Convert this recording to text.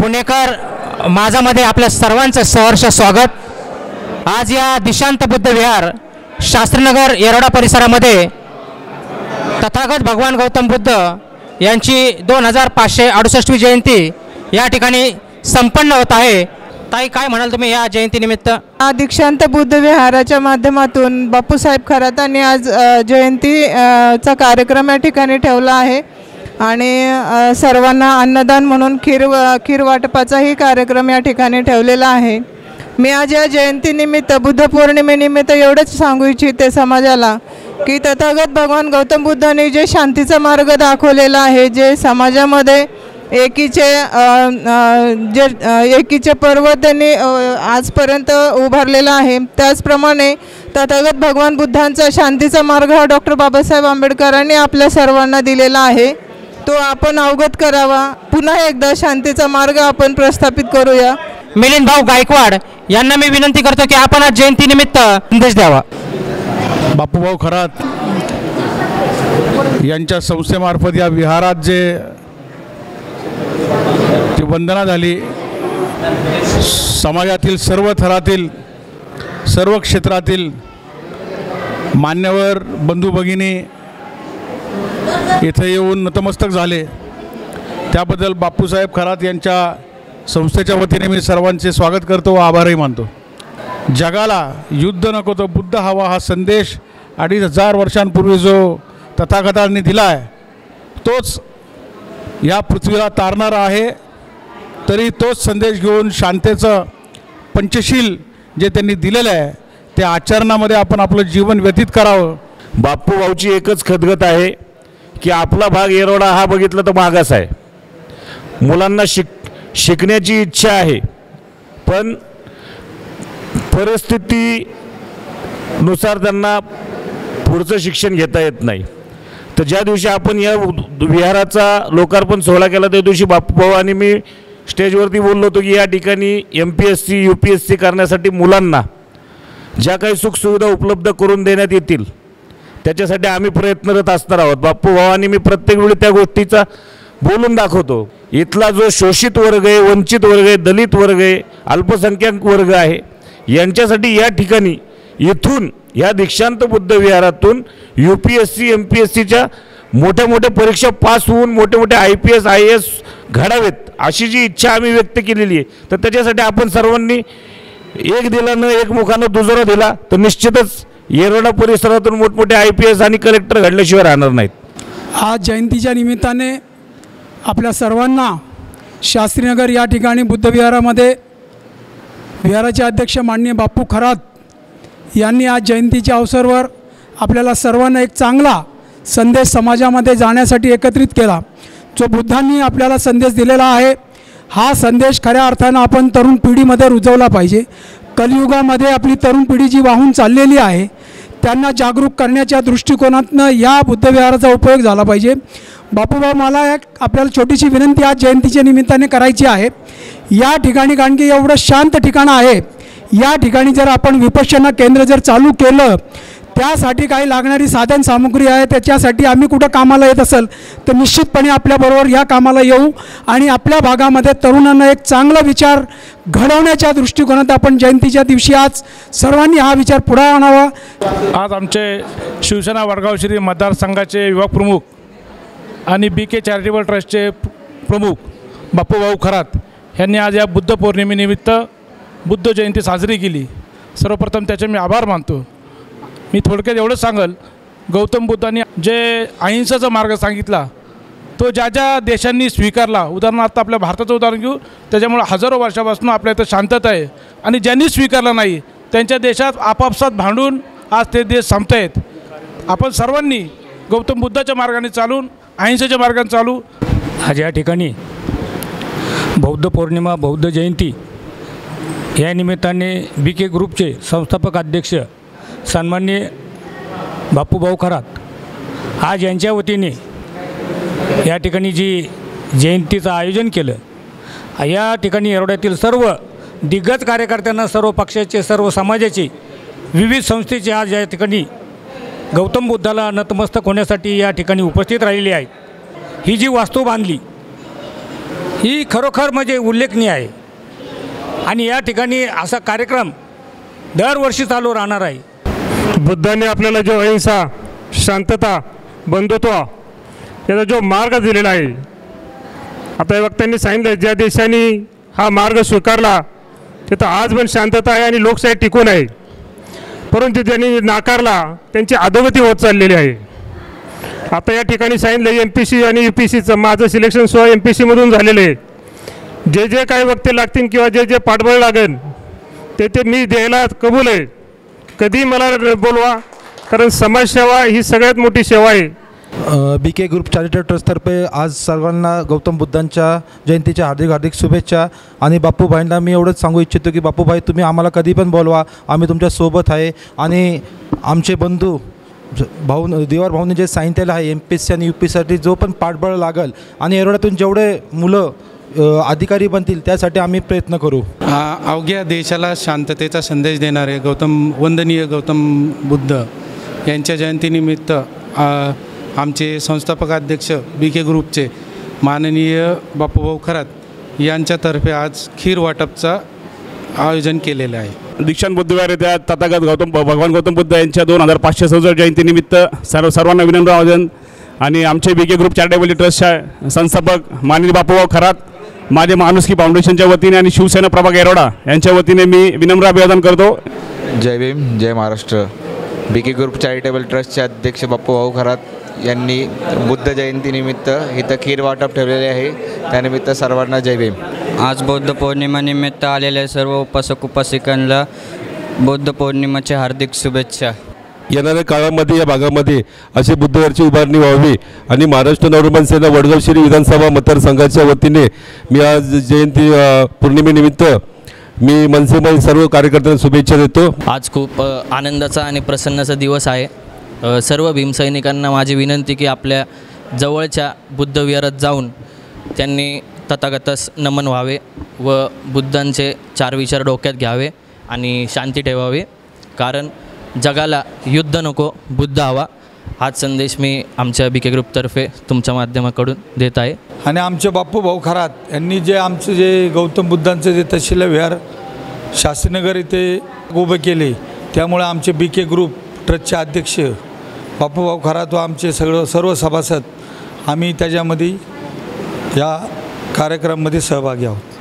पुणेकर माझामध्ये आपल्या सर्वांचं सहर्ष स्वागत। आज या दिशांत बुद्ध विहार शास्त्रीनगर येरवडा परिसरामध्ये तथागत भगवान गौतम बुद्ध यांची 2568वी जयंती या ठिकाणी संपन्न होत आहे। ताई, काय म्हणाल तुम्ही या जयंतीनिमित्त? दीक्षांत बुद्ध विहाराच्या माध्यमातून बापूसाहेब खरातांनी आज जयंतीचा कार्यक्रम या ठिकाणी ठेवला आहे आणि सर्वांना अन्नदान म्हणून खीर वाटपाचाही कार्यक्रम या ठिकाणी ठेवलेला आहे। मी आज या जयंतीनिमित्त बुद्ध पौर्णिमेनिमित्त एवढंच सांगू इच्छिते समाजाला की तथागत भगवान गौतम बुद्धांनी जे शांतीचा मार्ग दाखवलेला आहे, जे समाजामध्ये एकीचे पर्व त्यांनी आजपर्यंत उभारलेला आहे, त्याचप्रमाणे तथागत भगवान बुद्धांचा शांतीचा मार्ग हा डॉक्टर बाबासाहेब आंबेडकरांनी आपल्या सर्वांना दिलेला आहे, तो आपण अवगत करावा। पुन्हा एकदा शांतीचा मार्ग आपण प्रस्थापित करूया। मिलिंद भाऊ गायकवाड यांना मी विनंती करतो की आपण आज जयंतीनिमित्त संदेश द्यावा। बापूभाऊ खरात यांच्या संस्थेमार्फत या विहारात जे वंदना झाली, समाजातील सर्व थरातील सर्व क्षेत्रातील मान्यवर बंधू भगिनी इथे येऊन नतमस्तक झाले, त्याबद्दल बापूसाहेब खरात यांच्या संस्थेच्या वतीने मी सर्वांचे स्वागत करतो व आभारही मानतो। जगाला युद्ध नको तो बुद्ध हवा हा संदेश 2500 वर्षांपूर्वी जो तथागतांनी दिला आहे तोच या पृथ्वीला तारणारा आहे। तरी तोच संदेश घेऊन शांतीचं पंचशील जे त्यांनी दिलेलं आहे ते आचरणामध्ये आपण आपलं जीवन व्यतीत करावं। बापूभाऊची एकच खदगत आहे की आपला भाग येरवडा हा बघितला तर मागास आहे। मुलांना शिकण्याची इच्छा आहे, पण परिस्थितीनुसार त्यांना पुढचं शिक्षण घेता येत नाही। तर ज्या दिवशी आपण या विहाराचा लोकार्पण सोहळा केला त्या दिवशी बापूभाऊ आणि मी स्टेजवरती बोललो होतो की या ठिकाणी MPSC UPSC करण्यासाठी मुलांना ज्या काही सुखसुविधा उपलब्ध करून देण्यात येतील त्याच्यासाठी आम्ही प्रयत्नरत असणार आहोत। बापूभाऊ आणि मी प्रत्येक वेळी त्या गोष्टीचा बोलून दाखवतो। इथला जो शोषित वर्ग आहे, वंचित वर्ग आहे, दलित वर्ग आहे, अल्पसंख्याक वर्ग आहे, यांच्यासाठी या ठिकाणी इथून या दीक्षांत बुद्ध विहारातून UPSC MPSCच्या मोठ्या परीक्षा पास होऊन मोठे IPS IAS घडावेत अशी जी इच्छा आम्ही व्यक्त केलेली आहे, तर त्याच्यासाठी आपण सर्वांनी एक दिलानं एक मुखानं दुजोरा दिला तर निश्चितच येरवडा परिसरातून मोठमोठे IPS आणि कलेक्टर घडल्याशिवाय राहणार नाहीत। आज जयंतीच्या निमित्ताने आपल्या सर्वांना शास्त्रीनगर या ठिकाणी बुद्ध विहारामध्ये विहाराचे अध्यक्ष माननीय बापू खरात यांनी आज जयंतीच्या अवसरावर आपल्याला सर्वांना एक चांगला संदेश समाजामध्ये जाण्यासाठी एकत्रित केला। जो बुद्धांनी आपल्याला संदेश दिलेला आहे हा संदेश खऱ्या अर्थानं आपण तरुण पिढीमध्ये रुजवला पाहिजे। कलियुगामध्ये आपली तरुण पिढी जी वाहून चाललेली आहे त्यांना जागरूक करण्याच्या दृष्टिकोनातनं या बुद्ध विहाराचा उपयोग झाला पाहिजे। बापूभाऊ, मला एक आपल्याला छोटीशी विनंती आज जयंतीच्या निमित्ताने करायची आहे। या ठिकाणी कारण की एवढं शांत ठिकाण आहे, या ठिकाणी जर आपण विपश्यना केंद्र जर चालू केलं त्यासाठी काही लागणारी साधन सामुग्री आहे, त्याच्यासाठी आम्ही कुठं कामाला येत असेल तर निश्चितपणे आपल्याबरोबर या कामाला येऊ आणि आपल्या भागामध्ये तरुणांना एक चांगला विचार घडवण्याच्या दृष्टिकोनात आपण जयंतीच्या दिवशी आज सर्वांनी हा विचार पुढे आणावा। आज आमचे शिवसेना वडगाव श्री मतदारसंघाचे विभाग प्रमुख आणि BK चॅरिटेबल ट्रस्टचे प्रमुख बापूभाऊ खरात यांनी आज या बुद्ध पौर्णिमेनिमित्त बुद्ध जयंती साजरी केली। सर्वप्रथम त्याचे मी आभार मानतो। मी थोडक्यात एवढंच सांगेल, गौतम बुद्धांनी जे अहिंसेचा मार्ग सांगितला तो ज्या ज्या देशांनी स्वीकारला, उदाहरणार्थ आपल्या भारताचं उदाहरण घेऊ, त्याच्यामुळे हजारो वर्षापासून आपल्या इथं शांतता आहे आणि ज्यांनी स्वीकारला नाही त्यांच्या देशात आपापसात भांडून आज ते देश संपत आहेत। आपण सर्वांनी गौतम बुद्धाच्या मार्गाने चालून अहिंसेच्या मार्गाने चालू। आज या ठिकाणी बौद्ध पौर्णिमा बौद्ध जयंती या निमित्ताने BK ग्रुपचे संस्थापक अध्यक्ष सन्माननीय बापूभाऊ खरात आज यांच्या वतीने या ठिकाणी जी जयंतीचं आयोजन केलं, या ठिकाणी येरवड्यातील सर्व दिग्गज कार्यकर्त्यांना, सर्व पक्षाचे, सर्व समाजाचे, विविध संस्थेचे आज या ठिकाणी गौतम बुद्धाला नतमस्तक होण्यासाठी या ठिकाणी उपस्थित राहिलेले आहेत। ही जी वास्तू बांधली ही खरोखर म्हणजे उल्लेखनीय आहे आणि या ठिकाणी असा कार्यक्रम दरवर्षी चालू राहणार आहे। बुद्धाने आपल्याला जो अहिंसा, शांतता, बंधुत्व याचा जो मार्ग दिलेला आहे, आता या वक्त्यांनी सांगितलं ज्या देशांनी हा मार्ग स्वीकारला तिथं आज पण शांतता आहे आणि लोकशाही टिकून आहे, परंतु ज्यांनी नाकारला त्यांची अधोगती होत चाललेली आहे। आता या ठिकाणी सांगितलं MPC आणि UPCचं माझं सिलेक्शन सुद्धा MPCमधून झालेलं आहे। जे जे काही वक्ते लागतील किंवा जे जे पाठबळ लागेल ते मी द्यायला कबूल आहे। कधी मला बोलवा, कारण समाजसेवा ही सगळ्यात मोठी सेवा आहे। BK ग्रुप चॅरिटेबल ट्रस्टतर्फे आज सर्वांना गौतम बुद्धांच्या जयंतीच्या हार्दिक हार्दिक शुभेच्छा। आणि बापूभाईंना मी एवढंच सांगू इच्छितो की बापूभाई तुम्ही आम्हाला कधी पण बोलवा, आम्ही तुमच्यासोबत आहे। आणि आमचे बंधू दिवार भाऊने जे सांगितलेलं आहे MPSC आणि UPसाठी जो पण पाठबळ लागेल आणि येरवड्यातून जेवढे मुलं अधिकारी बनतील त्यासाठी आम्ही प्रयत्न करू। अवघ्या देशाला शांततेचा संदेश देणारे वंदनीय गौतम बुद्ध यांच्या जयंतीनिमित्त आमचे संस्थापक अध्यक्ष BK ग्रुपचे माननीय बापूभाऊ खरात यांच्यातर्फे आज खीर वाटपचा आयोजन केलेलं आहे। दीक्षांत बुद्धविहार येथे तथागत भगवान गौतम बुद्ध यांच्या 2567 जयंतीनिमित्त सर्वांना विनम्र आवाहन। आणि आमचे BK ग्रुप चॅरिटेबल ट्रस्टच्या संस्थापक माननीय बापूभाऊ खरात, माझे माणुसकी फाउंडेशनच्या वतीने आणि शिवसेना प्रभाग येरवडा यांच्या वतीने मी विनम्र अभिवादन करतो। जय भीम, जय महाराष्ट्र। BK ग्रुप चॅरिटेबल ट्रस्टचे अध्यक्ष बापूभाऊ खरात यांनी बुद्ध जयंतीनिमित्त इथं खीर वाटप ठेवलेले आहे, त्यानिमित्त सर्वांना जय भीम। आज बौद्ध पौर्णिमेनिमित्त आलेल्या सर्व उपासक उपासिकांना बौद्ध पौर्णिमेच्या हार्दिक शुभेच्छा। येणाऱ्या काळामध्ये या भागामध्ये अशी बुद्धविहारची उभारणी व्हावी आणि महाराष्ट्र नवनिर्माण सेना वडगाव शिरी विधानसभा मतदारसंघाच्या वतीने मी आज जयंती पौर्णिमेनिमित्त मी मनसेमधील सर्व कार्यकर्त्यांना शुभेच्छा देतो। आज खूप आनंदाचा आणि प्रसन्नाचा दिवस आहे। सर्व भीमसैनिकांना माझी विनंती की आपल्या जवळच्या बुद्धविहारात जाऊन त्यांनी तथागतास नमन व्हावे व बुद्धांचे 4 विचार डोक्यात घ्यावे आणि शांती ठेवावी, कारण जगाला युद्ध नको, बुद्ध हवा। हाच संदेश मी आमच्या BK ग्रुपतर्फे तुमच्या माध्यमाकडून देत आहे। आणि आमचे बापूभाऊ खरात यांनी जे आमचे जे गौतम बुद्धांचे जे तहसील विहार शास्त्रीनगर इथे उभे केले, त्यामुळे आमचे BK ग्रुप ट्रस्टचे अध्यक्ष बापूभाऊ खरात व आमचे सर्व सभासद आम्ही त्याच्यामध्ये या कार्यक्रमामध्ये सहभागी आहोत।